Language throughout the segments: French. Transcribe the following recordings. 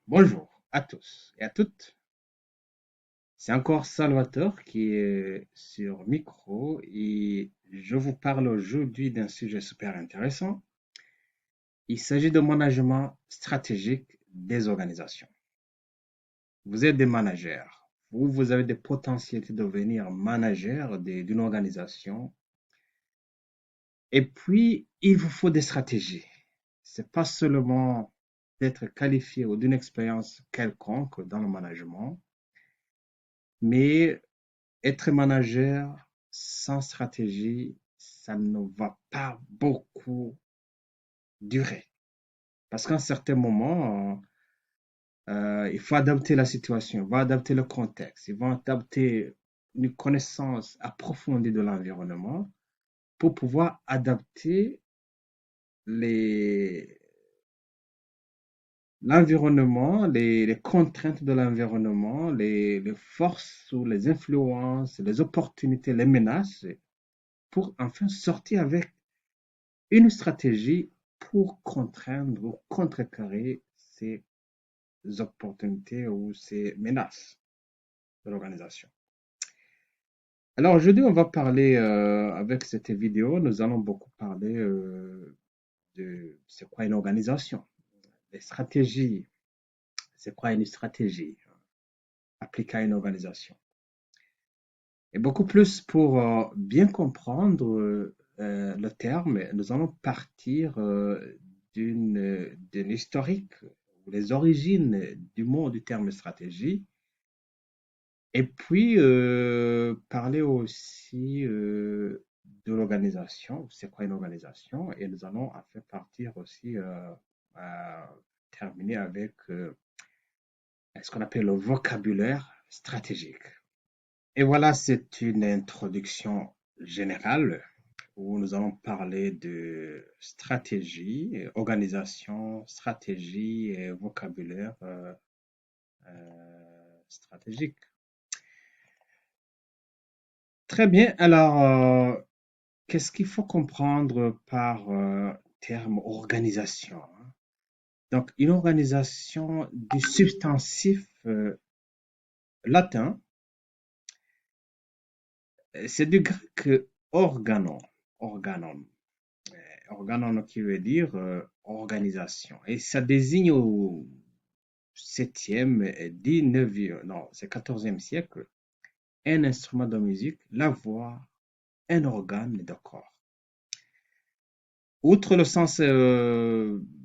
Bonjour à tous et à toutes. C'est encore Salvatore qui est sur micro et je vous parle aujourd'hui d'un sujet super intéressant. Il s'agit de management stratégique des organisations. Vous êtes des managers. Vous avez des potentialités de devenir manager d'une organisation. Et puis, il vous faut des stratégies. C'est pas seulement d'être qualifié ou d'une expérience quelconque dans le management, mais être manager sans stratégie, ça ne va pas beaucoup durer. Parce qu'à un certain moment, il faut adapter la situation, il faut adapter le contexte, il faut adapter une connaissance approfondie de l'environnement pour pouvoir adapter les, l'environnement, les contraintes de l'environnement, les forces ou les influences, les opportunités, les menaces, pour enfin sortir avec une stratégie pour contraindre ou contrecarrer ces opportunités ou ces menaces de l'organisation. Alors aujourd'hui, on va parler, avec cette vidéo, nous allons beaucoup parler de c'est quoi une organisation, les stratégies, c'est quoi une stratégie appliquée à une organisation. Et beaucoup plus pour bien comprendre le terme, nous allons partir d'une historique, les origines du mot du terme stratégie, et puis parler aussi de l'organisation, c'est quoi une organisation, et nous allons en fait partir aussi terminer avec ce qu'on appelle le vocabulaire stratégique. Et voilà, c'est une introduction générale où nous allons parler de stratégie, organisation, stratégie et vocabulaire stratégique. Très bien. Alors, qu'est-ce qu'il faut comprendre par terme organisation, hein? Donc, une organisation du substantif latin, c'est du grec organon, organon, organon qui veut dire organisation. Et ça désigne au 7e et 19e, non, c'est 14e siècle, un instrument de musique, la voix, un organe de corps. Outre le sens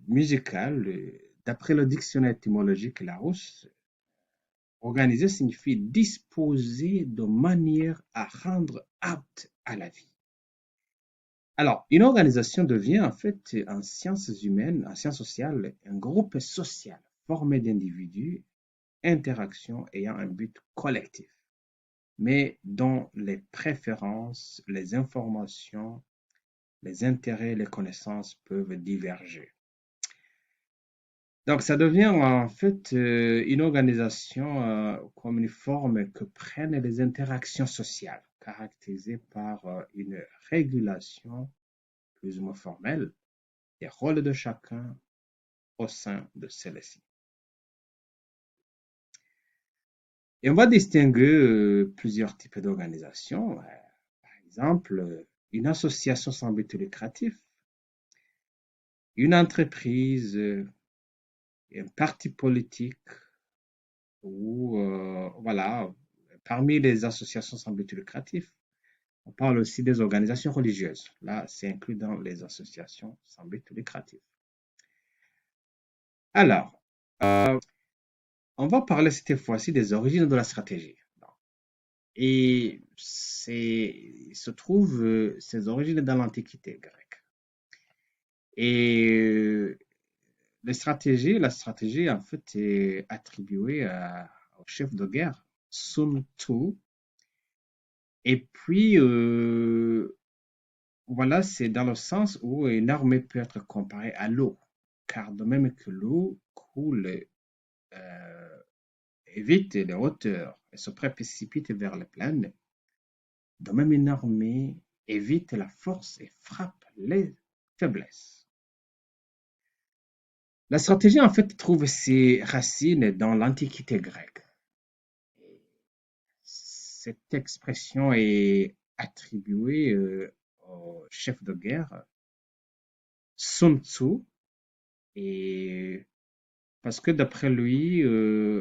musical, d'après le dictionnaire étymologique Larousse, organiser signifie disposer de manière à rendre apte à la vie. Alors, une organisation devient en fait en sciences humaines, en sciences sociales, un groupe social formé d'individus, interactions ayant un but collectif, mais dont les préférences, les informations, les intérêts et les connaissances peuvent diverger. Donc, ça devient en fait une organisation comme une forme que prennent les interactions sociales, caractérisées par une régulation plus ou moins formelle des rôles de chacun au sein de celle-ci. Et on va distinguer plusieurs types d'organisations. Par exemple, une association sans but lucratif, une entreprise, un parti politique, ou voilà, parmi les associations sans but lucratif, on parle aussi des organisations religieuses. Là, c'est inclus dans les associations sans but lucratif. Alors, on va parler cette fois-ci des origines de la stratégie. Et il se trouve ses origines dans l'Antiquité grecque. Et la stratégie en fait est attribuée au chef de guerre Sun Tzu. Et puis, voilà, c'est dans le sens où une armée peut être comparée à l'eau, car de même que l'eau coule évite les hauteurs et se précipite vers les plaines, de même une armée évite la force et frappe les faiblesses. La stratégie, en fait, trouve ses racines dans l'Antiquité grecque. Cette expression est attribuée au chef de guerre Sun Tzu, et parce que d'après lui, de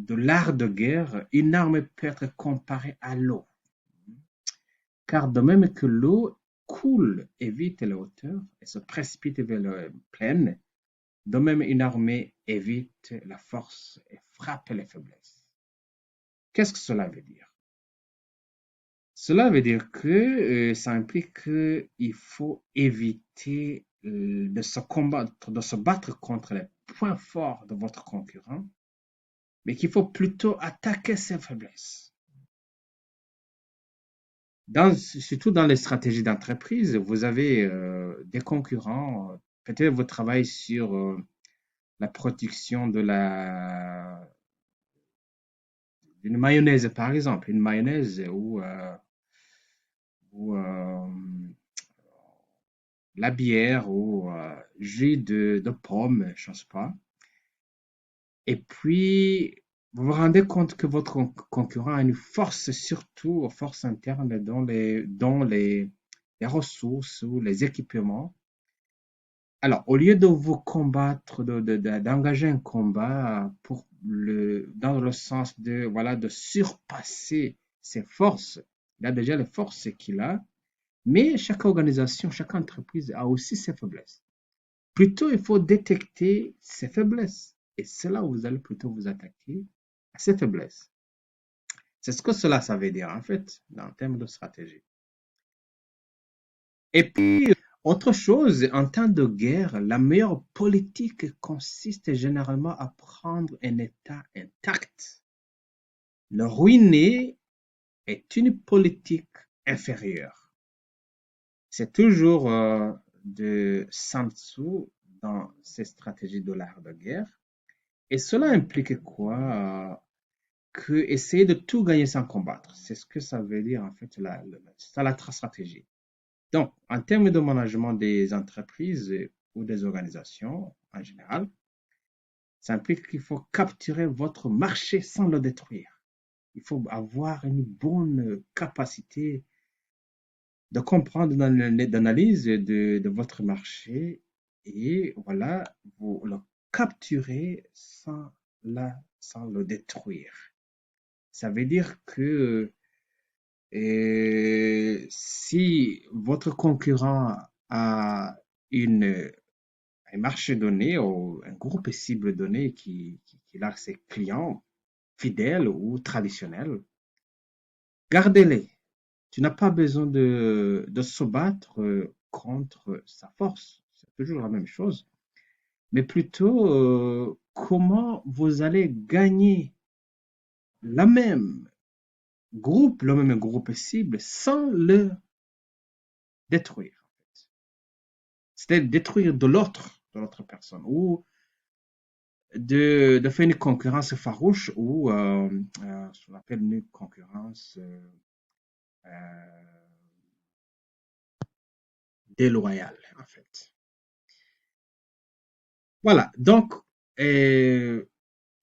l'art de guerre, une arme peut être comparée à l'eau. Car de même que l'eau coule et évite les hauteurs et se précipite vers la plaine, de même une armée évite la force et frappe les faiblesses. Qu'est-ce que cela veut dire? Cela veut dire que ça implique qu'il faut éviter de se combattre, de se battre contre les points forts de votre concurrent, mais qu'il faut plutôt attaquer ses faiblesses. Surtout dans les stratégies d'entreprise, vous avez des concurrents. Peut-être vous travaillez sur la production d'une mayonnaise, par exemple, une mayonnaise ou la bière ou jus de pomme, je ne sais pas. Et puis, vous vous rendez compte que votre concurrent a une force, surtout aux forces internes, les ressources ou les équipements. Alors, au lieu de vous combattre, d'engager un combat dans le sens de, voilà, de surpasser ses forces, il a déjà les forces qu'il a, mais chaque organisation, chaque entreprise a aussi ses faiblesses. Plutôt, il faut détecter ses faiblesses. Et c'est là où vous allez plutôt vous attaquer à ces faiblesses. C'est ce que ça veut dire, en fait, en termes de stratégie. Et puis, autre chose, en temps de guerre, la meilleure politique consiste généralement à prendre un État intact. Le ruiner est une politique inférieure. C'est toujours de Sun Tzu dans ses stratégies de l'art de guerre. Et cela implique quoi? Que essayer de tout gagner sans combattre. C'est ce que ça veut dire en fait, c'est la stratégie. Donc, en termes de management des entreprises ou des organisations en général, ça implique qu'il faut capturer votre marché sans le détruire. Il faut avoir une bonne capacité de comprendre d'analyse de votre marché et voilà, vous le capturez sans le détruire. Ça veut dire que si votre concurrent a un marché donné ou un groupe cible donné qui a ses clients fidèles ou traditionnels, gardez-les. Tu n'as pas besoin de se battre contre sa force. C'est toujours la même chose. Mais plutôt, comment vous allez gagner la même le même groupe cible sans le détruire. C'est-à-dire détruire de l'autre personne, ou de faire une concurrence farouche, ou ce qu'on appelle une concurrence euh, déloyale, en fait. Voilà, donc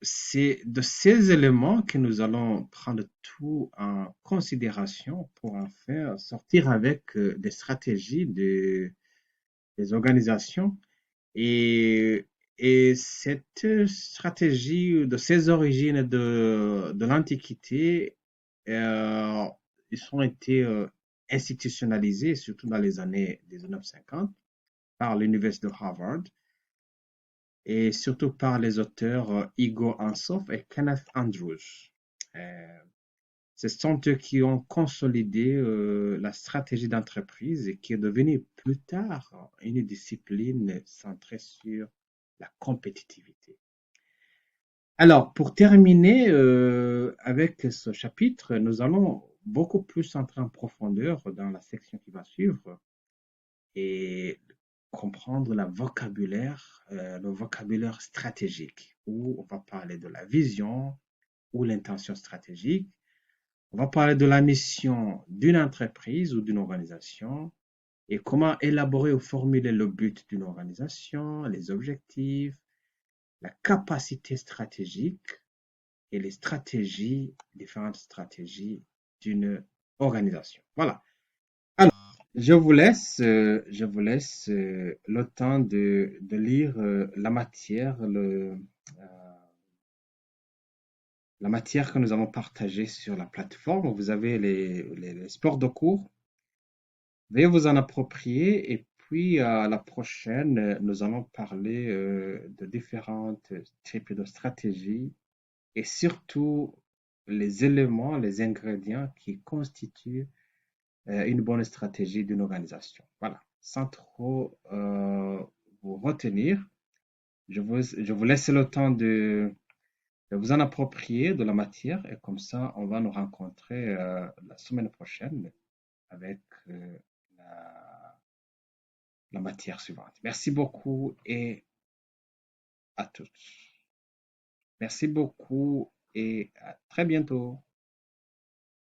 c'est de ces éléments que nous allons prendre tout en considération pour en faire sortir avec des stratégies des organisations. Et, et cette stratégie de ses origines de l'Antiquité, euh, ils ont été institutionnalisés, surtout dans les années 1950, par l'Université de Harvard et surtout par les auteurs Igor Ansoff et Kenneth Andrews. Euh, Ce sont eux qui ont consolidé la stratégie d'entreprise et qui est devenue plus tard une discipline centrée sur la compétitivité. Alors, pour terminer avec ce chapitre, nous allons beaucoup plus entrer en profondeur dans la section qui va suivre et comprendre le vocabulaire stratégique, où on va parler de la vision ou l'intention stratégique. On va parler de la mission d'une entreprise ou d'une organisation et comment élaborer ou formuler le but d'une organisation, les objectifs, la capacité stratégique et les stratégies, différentes stratégies d'une organisation. Voilà. Alors, je vous laisse le temps de lire la matière que nous avons partagée sur la plateforme. Vous avez les sports de cours. Veuillez vous en approprier et puis à la prochaine, nous allons parler de différentes types de stratégies et surtout les éléments, les ingrédients qui constituent une bonne stratégie d'une organisation. Voilà, sans trop vous retenir, je vous laisse le temps de vous en approprier de la matière et comme ça, on va nous rencontrer la semaine prochaine avec la, la matière suivante. Merci beaucoup et à tous. Merci beaucoup et à très bientôt.